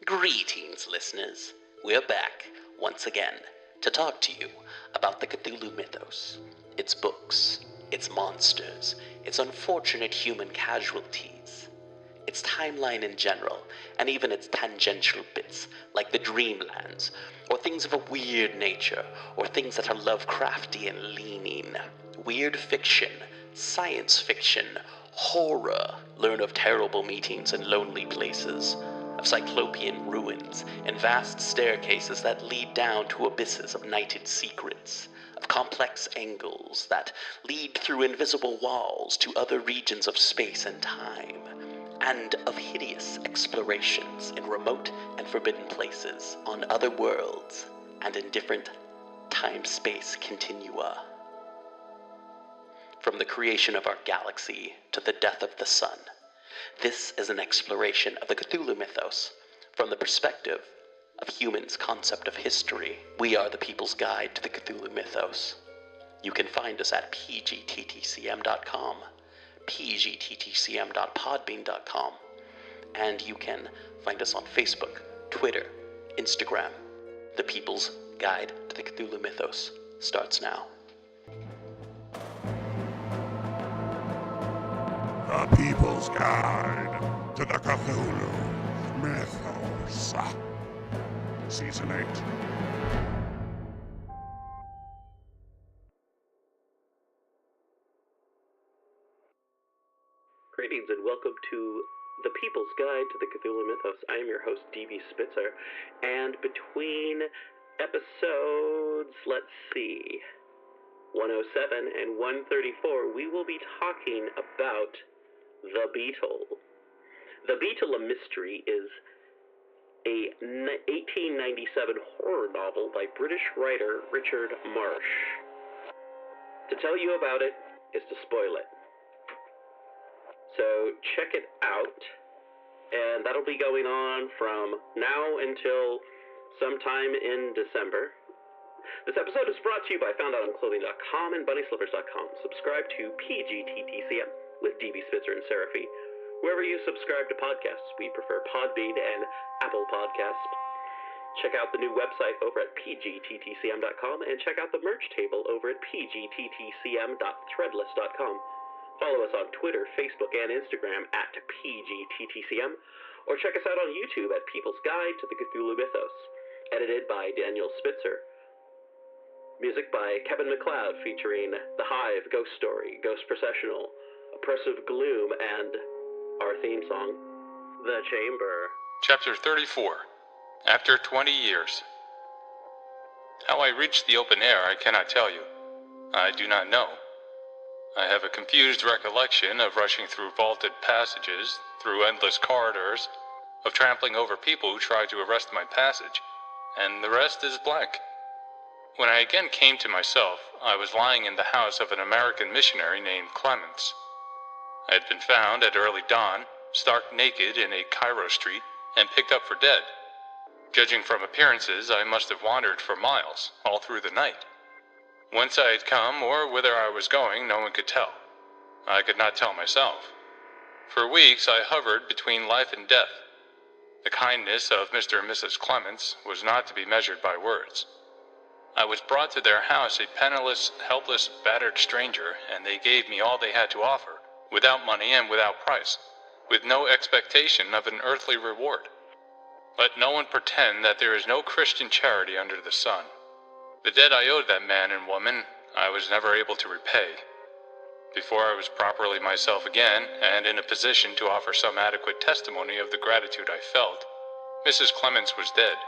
Greetings, listeners. We're back, once again, to talk to you about the Cthulhu mythos, its books, its monsters, its unfortunate human casualties, its timeline in general, and even its tangential bits, like the Dreamlands, or things of a weird nature, or things that are Lovecraftian leaning, weird fiction, science fiction, horror, learn of terrible meetings in lonely places, of cyclopean ruins and vast staircases that lead down to abysses of nighted secrets, of complex angles that lead through invisible walls to other regions of space and time, and of hideous explorations in remote and forbidden places, on other worlds, and in different time-space continua. From the creation of our galaxy to the death of the sun, this is an exploration of the Cthulhu mythos from the perspective of humans' concept of history. We are the People's Guide to the Cthulhu mythos. You can find us at pgttcm.com, pgttcm.podbean.com, and you can find us on Facebook, Twitter, Instagram. The People's Guide to the Cthulhu mythos starts now. The People's Guide to the Cthulhu Mythos. Season 8. Greetings and welcome to The People's Guide to the Cthulhu Mythos. I am your host, D.B. Spitzer, and between episodes, 107 and 134, we will be talking about The Beetle. The Beetle, a Mystery, is a 1897 horror novel by British writer Richard Marsh. To tell you about it is to spoil it. So check it out, and that'll be going on from now until sometime in December. This episode is brought to you by FoundOutOnClothing.com and BunnySlippers.com. Subscribe to PGTTCM with DB Spitzer and Seraphy. Wherever you subscribe to podcasts, we prefer Podbean and Apple Podcasts. Check out the new website over at pgttcm.com and check out the merch table over at pgttcm.threadless.com. Follow us on Twitter, Facebook, and Instagram at PGTTCM, or check us out on YouTube at People's Guide to the Cthulhu Mythos. Edited by Daniel Spitzer. Music by Kevin MacLeod featuring The Hive, Ghost Story, Ghost Processional, Oppressive Gloom, and our theme song, The Chamber. Chapter 34. After 20 years. How I reached the open air I cannot tell you. I do not know. I have a confused recollection of rushing through vaulted passages, through endless corridors, of trampling over people who tried to arrest my passage, and the rest is blank. When I again came to myself, I was lying in the house of an American missionary named Clements. I had been found at early dawn, stark naked in a Cairo street, and picked up for dead. Judging from appearances, I must have wandered for miles, all through the night. Whence I had come, or whither I was going, no one could tell. I could not tell myself. For weeks I hovered between life and death. The kindness of Mr. and Mrs. Clements was not to be measured by words. I was brought to their house a penniless, helpless, battered stranger, and they gave me all they had to offer, without money and without price, with no expectation of an earthly reward. Let no one pretend that there is no Christian charity under the sun. The debt I owed that man and woman, I was never able to repay. Before I was properly myself again, and in a position to offer some adequate testimony of the gratitude I felt, Mrs. Clements was dead,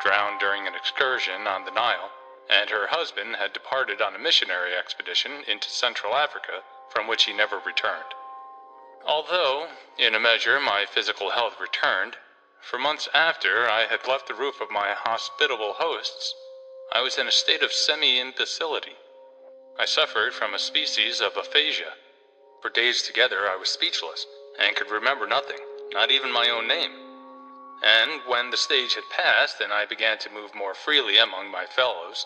drowned during an excursion on the Nile, and her husband had departed on a missionary expedition into Central Africa, from which he never returned. Although, in a measure, my physical health returned, for months after I had left the roof of my hospitable hosts, I was in a state of semi-imbecility. I suffered from a species of aphasia. For days together I was speechless, and could remember nothing, not even my own name. And when the stage had passed, and I began to move more freely among my fellows,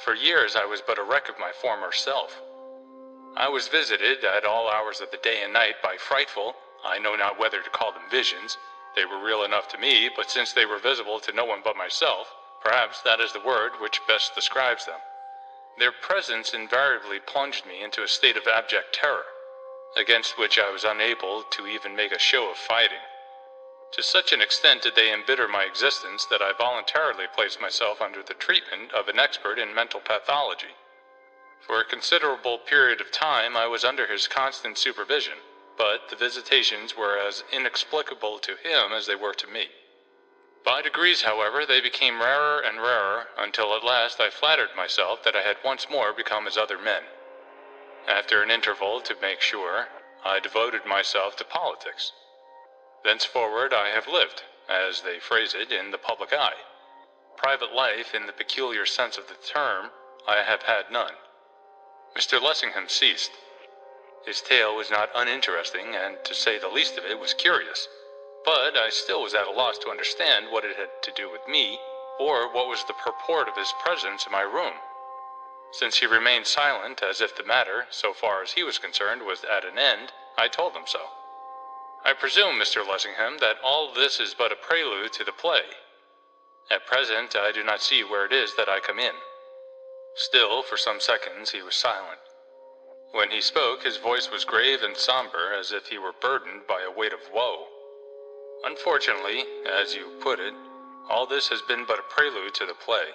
for years I was but a wreck of my former self. I was visited at all hours of the day and night by frightful, I know not whether to call them visions, They were real enough to me, but since they were visible to no one but myself, perhaps that is the word which best describes them. Their presence invariably plunged me into a state of abject terror, against which I was unable to even make a show of fighting. To such an extent did they embitter my existence that I voluntarily placed myself under the treatment of an expert in mental pathology. For a considerable period of time I was under his constant supervision, but the visitations were as inexplicable to him as they were to me. By degrees, however, they became rarer and rarer, until at last I flattered myself that I had once more become as other men. After an interval, to make sure, I devoted myself to politics. Thenceforward I have lived, as they phrase it, in the public eye. Private life, in the peculiar sense of the term, I have had none. Mr. Lessingham ceased. His tale was not uninteresting, and to say the least of it was curious, but I still was at a loss to understand what it had to do with me, or what was the purport of his presence in my room. Since he remained silent, as if the matter, so far as he was concerned, was at an end, I told him so. I presume, Mr. Lessingham, that all this is but a prelude to the play. At present, I do not see where it is that I come in. Still, for some seconds, he was silent. When he spoke, his voice was grave and somber, as if he were burdened by a weight of woe. Unfortunately, as you put it, all this has been but a prelude to the play.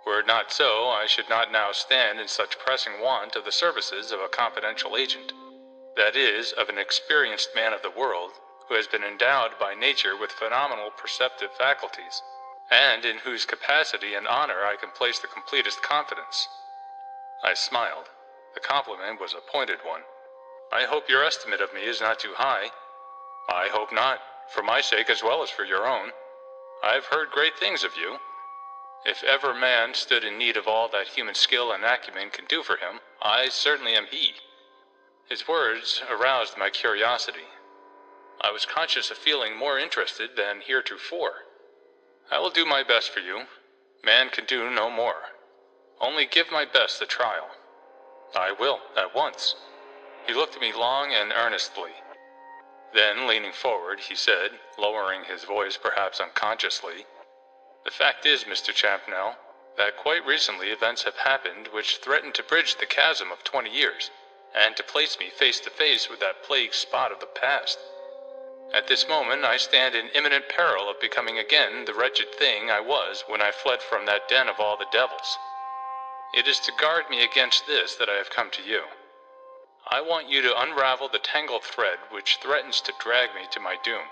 Were it not so, I should not now stand in such pressing want of the services of a confidential agent. That is, of an experienced man of the world, who has been endowed by nature with phenomenal perceptive faculties, and in whose capacity and honor I can place the completest confidence. I smiled. The compliment was a pointed one. I hope your estimate of me is not too high. I hope not, for my sake as well as for your own. I have heard great things of you. If ever man stood in need of all that human skill and acumen can do for him, I certainly am he. His words aroused my curiosity. I was conscious of feeling more interested than heretofore. I will do my best for you. Man can do no more. Only give my best a trial. I will, at once. He looked at me long and earnestly. Then, leaning forward, he said, lowering his voice perhaps unconsciously, "The fact is, Mr. Champnell, that quite recently events have happened which threaten to bridge the chasm of 20 years, and to place me face to face with that plague spot of the past. At this moment I stand in imminent peril of becoming again the wretched thing I was when I fled from that den of all the devils. It is to guard me against this that I have come to you. I want you to unravel the tangled thread which threatens to drag me to my doom,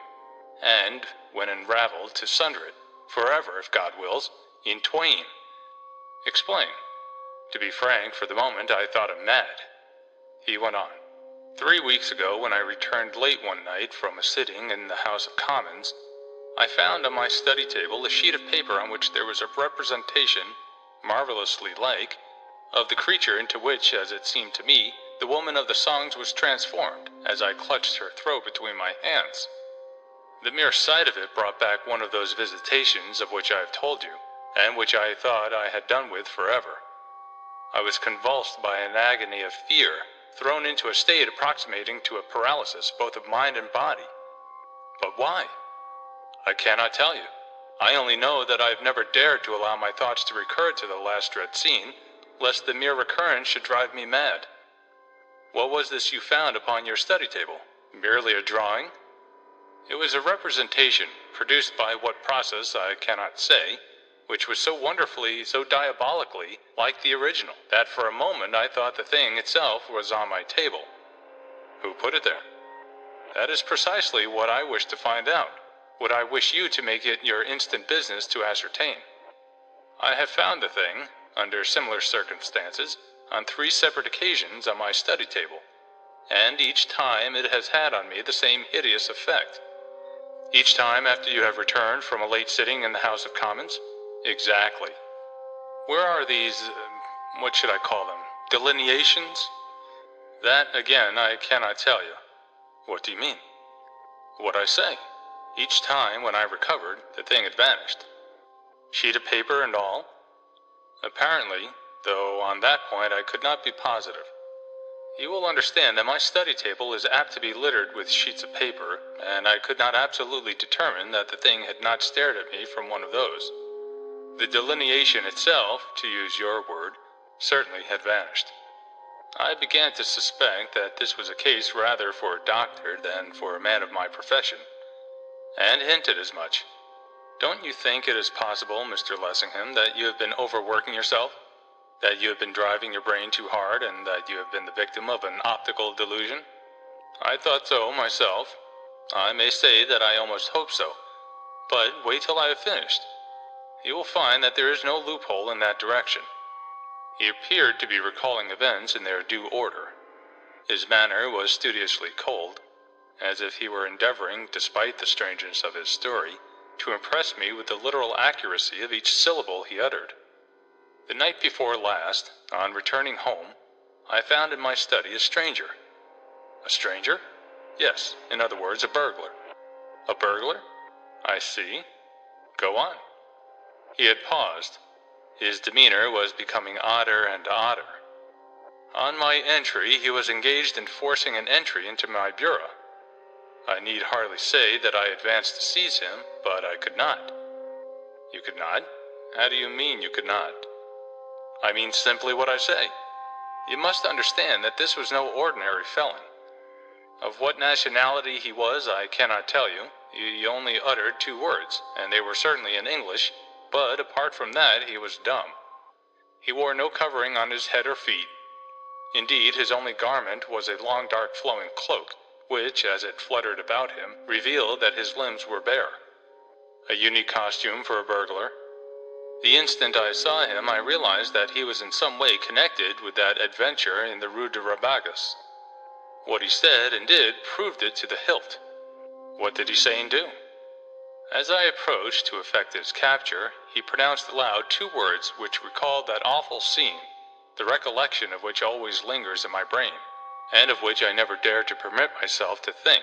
and, when unraveled, to sunder it, forever, if God wills, in twain. Explain." To be frank, for the moment I thought him mad. He went on. 3 weeks ago, when I returned late one night from a sitting in the House of Commons, I found on my study table a sheet of paper on which there was a representation, marvelously like, of the creature into which, as it seemed to me, the woman of the songs was transformed, as I clutched her throat between my hands. The mere sight of it brought back one of those visitations of which I have told you, and which I thought I had done with forever. I was convulsed by an agony of fear, thrown into a state approximating to a paralysis both of mind and body. But why? I cannot tell you. I only know that I have never dared to allow my thoughts to recur to the last dread scene, lest the mere recurrence should drive me mad. What was this you found upon your study table? Merely a drawing? It was a representation, produced by what process I cannot say, which was so wonderfully, so diabolically, like the original, that for a moment I thought the thing itself was on my table. Who put it there? That is precisely what I wish to find out, what I wish you to make it your instant business to ascertain. I have found the thing, under similar circumstances, on 3 separate occasions on my study table, and each time it has had on me the same hideous effect. Each time after you have returned from a late sitting in the House of Commons? Exactly. Where are these, what should I call them, delineations? That, again, I cannot tell you. What do you mean? What I say. Each time when I recovered, the thing had vanished. Sheet of paper and all? Apparently, though on that point I could not be positive. You will understand that my study table is apt to be littered with sheets of paper, and I could not absolutely determine that the thing had not stared at me from one of those. The delineation itself, to use your word, certainly had vanished. I began to suspect that this was a case rather for a doctor than for a man of my profession, and hinted as much. Don't you think it is possible, Mr. Lessingham, that you have been overworking yourself? That you have been driving your brain too hard, and that you have been the victim of an optical delusion? I thought so myself. I may say that I almost hoped so. But wait till I have finished. You will find that there is no loophole in that direction. He appeared to be recalling events in their due order. His manner was studiously cold, as if he were endeavoring, despite the strangeness of his story, to impress me with the literal accuracy of each syllable he uttered. The night before last, on returning home, I found in my study a stranger. A stranger? Yes, in other words, a burglar. A burglar? I see. Go on. He had paused. His demeanor was becoming odder and odder. On my entry, he was engaged in forcing an entry into my bureau. I need hardly say that I advanced to seize him, but I could not. You could not? How do you mean you could not? I mean simply what I say. You must understand that this was no ordinary felon. Of what nationality he was, I cannot tell you. He only uttered 2 words, and they were certainly in English, but apart from that, he was dumb. He wore no covering on his head or feet. Indeed, his only garment was a long dark flowing cloak, which, as it fluttered about him, revealed that his limbs were bare. A unique costume for a burglar. The instant I saw him, I realized that he was in some way connected with that adventure in the Rue de Rabagas. What he said and did proved it to the hilt. What did he say and do? As I approached to effect his capture, he pronounced aloud 2 words which recalled that awful scene, the recollection of which always lingers in my brain, and of which I never dare to permit myself to think.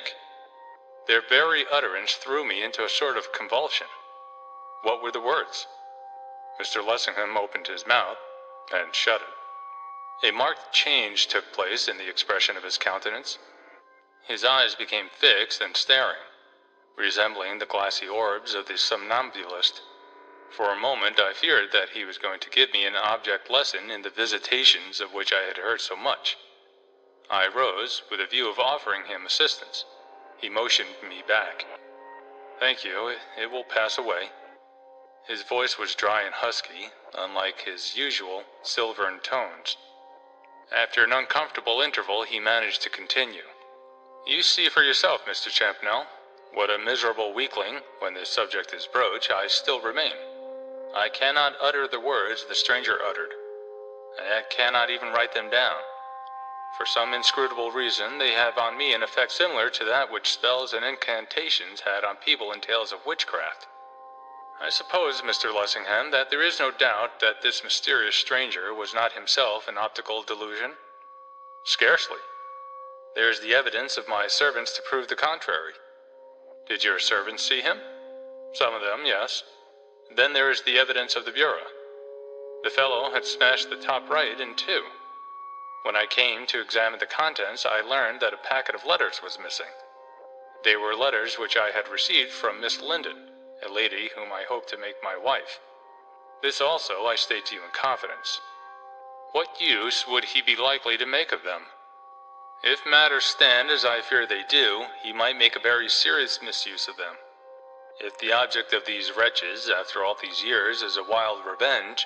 Their very utterance threw me into a sort of convulsion. What were the words? Mr. Lessingham opened his mouth and shut it. A marked change took place in the expression of his countenance. His eyes became fixed and staring, resembling the glassy orbs of the somnambulist. For a moment I feared that he was going to give me an object lesson in the visitations of which I had heard so much. I rose, with a view of offering him assistance. He motioned me back. Thank you, it will pass away. His voice was dry and husky, unlike his usual silvern tones. After an uncomfortable interval, he managed to continue. You see for yourself, Mr. Champnell, what a miserable weakling, when this subject is broached, I still remain. I cannot utter the words the stranger uttered. I cannot even write them down. For some inscrutable reason, they have on me an effect similar to that which spells and incantations had on people in tales of witchcraft. I suppose, Mr. Lessingham, that there is no doubt that this mysterious stranger was not himself an optical delusion? Scarcely. There is the evidence of my servants to prove the contrary. Did your servants see him? Some of them, yes. Then there is the evidence of the bureau. The fellow had smashed the top right in 2. When I came to examine the contents, I learned that a packet of letters was missing. They were letters which I had received from Miss Linden, a lady whom I hope to make my wife. This also I state to you in confidence. What use would he be likely to make of them? If matters stand as I fear they do, he might make a very serious misuse of them. If the object of these wretches, after all these years, is a wild revenge,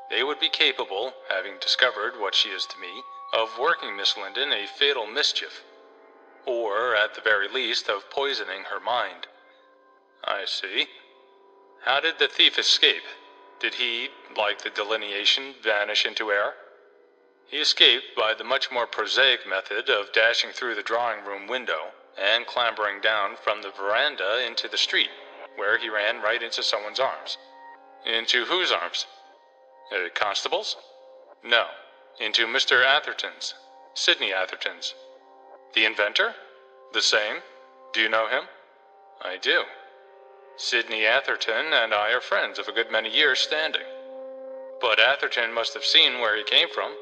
they would be capable, having discovered what she is to me, of working Miss Linden a fatal mischief, or, at the very least, of poisoning her mind. I see. How did the thief escape? Did he, like the delineation, vanish into air? He escaped by the much more prosaic method of dashing through the drawing-room window and clambering down from the veranda into the street, where he ran right into someone's arms. Into whose arms? Constable's? No, into Mr. Atherton's, Sidney Atherton's. The inventor? The same. Do you know him? I do. Sidney Atherton and I are friends of a good many years' standing. But Atherton must have seen where he came from.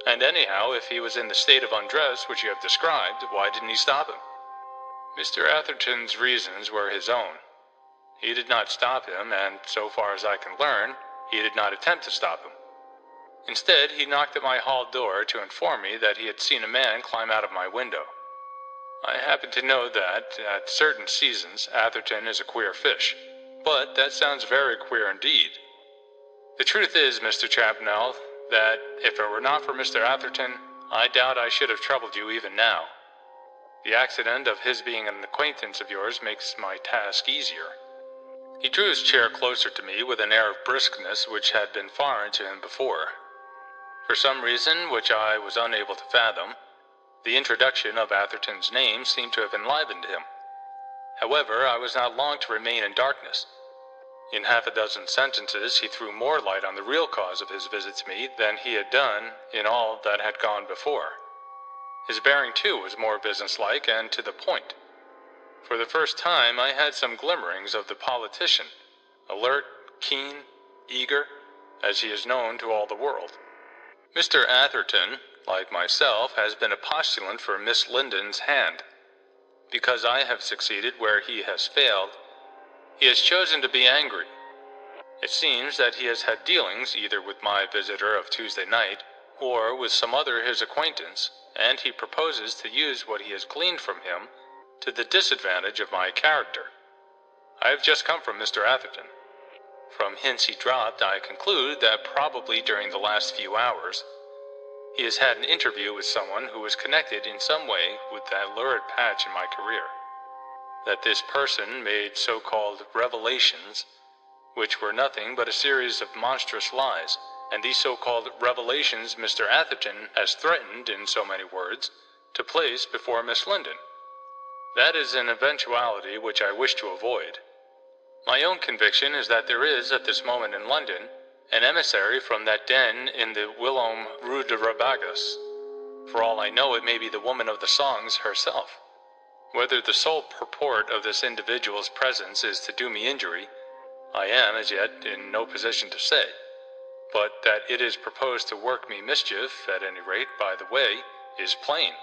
And anyhow, if he was in the state of undress which you have described, why didn't he stop him? Mr. Atherton's reasons were his own. He did not stop him, and so far as I can learn, he did not attempt to stop him. Instead, he knocked at my hall door to inform me that he had seen a man climb out of my window. I happen to know that, at certain seasons, Atherton is a queer fish, but that sounds very queer indeed. The truth is, Mr. Chapnell, that if it were not for Mr. Atherton, I doubt I should have troubled you even now. The accident of his being an acquaintance of yours makes my task easier. He drew his chair closer to me with an air of briskness which had been foreign to him before. For some reason which I was unable to fathom, the introduction of Atherton's name seemed to have enlivened him. However, I was not long to remain in darkness. In half a dozen sentences he threw more light on the real cause of his visit to me than he had done in all that had gone before. His bearing, too, was more businesslike and to the point. For the first time I had some glimmerings of the politician, alert, keen, eager, as he is known to all the world. Mr. Atherton, like myself, has been a postulant for Miss Linden's hand. Because I have succeeded where he has failed, he has chosen to be angry. It seems that he has had dealings either with my visitor of Tuesday night, or with some other his acquaintance, and he proposes to use what he has gleaned from him to the disadvantage of my character. I have just come from Mr. Atherton. From hints he dropped, I conclude that probably during the last few hours, he has had an interview with someone who was connected in some way with that lurid patch in my career. That this person made so-called revelations, which were nothing but a series of monstrous lies, and these so-called revelations Mr. Atherton has threatened, in so many words, to place before Miss Linden. That is an eventuality which I wish to avoid. My own conviction is that there is, at this moment in London, an emissary from that den in the whilom Rue de Rabagas. For all I know, it may be the woman of the songs herself. Whether the sole purport of this individual's presence is to do me injury, I am, as yet, in no position to say. But that it is proposed to work me mischief, at any rate, by the way, is plain.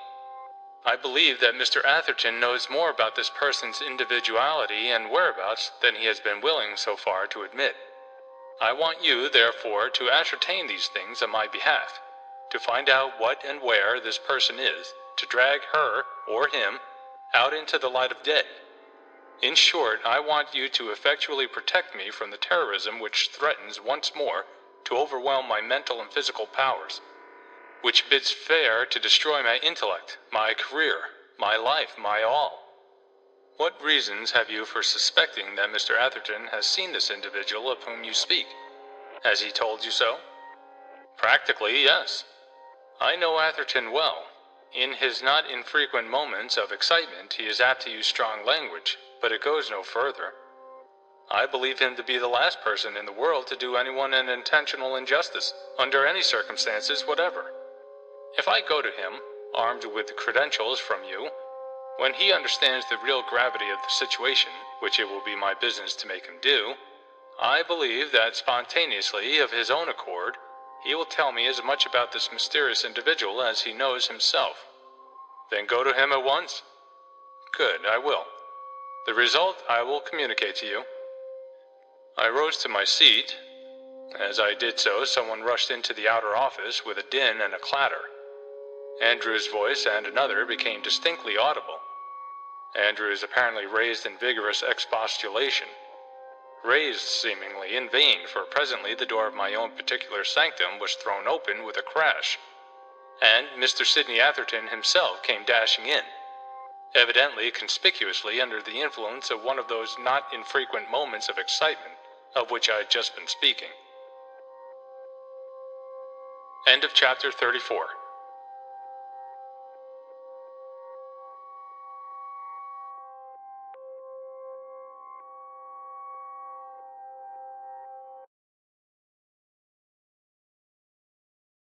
I believe that Mr. Atherton knows more about this person's individuality and whereabouts than he has been willing so far to admit. I want you, therefore, to ascertain these things on my behalf, to find out what and where this person is, to drag her, or him, out into the light of day. In short, I want you to effectually protect me from the terrorism which threatens once more to overwhelm my mental and physical powers, which bids fair to destroy my intellect, my career, my life, my all. What reasons have you for suspecting that Mr. Atherton has seen this individual of whom you speak? Has he told you so? Practically, yes. I know Atherton well. In his not infrequent moments of excitement, he is apt to use strong language, but it goes no further. I believe him to be the last person in the world to do anyone an intentional injustice, under any circumstances whatever. If I go to him, armed with credentials from you, when he understands the real gravity of the situation, which it will be my business to make him do, I believe that spontaneously, of his own accord, he will tell me as much about this mysterious individual as he knows himself. Then go to him at once? Good, I will. The result I will communicate to you. I rose to my seat. As I did so, someone rushed into the outer office with a din and a clatter. Andrew's voice and another became distinctly audible. Andrew's apparently raised in vigorous expostulation. Raised, seemingly, in vain, for presently the door of my own particular sanctum was thrown open with a crash, and Mr. Sidney Atherton himself came dashing in, evidently conspicuously under the influence of one of those not infrequent moments of excitement of which I had just been speaking. End of chapter 34.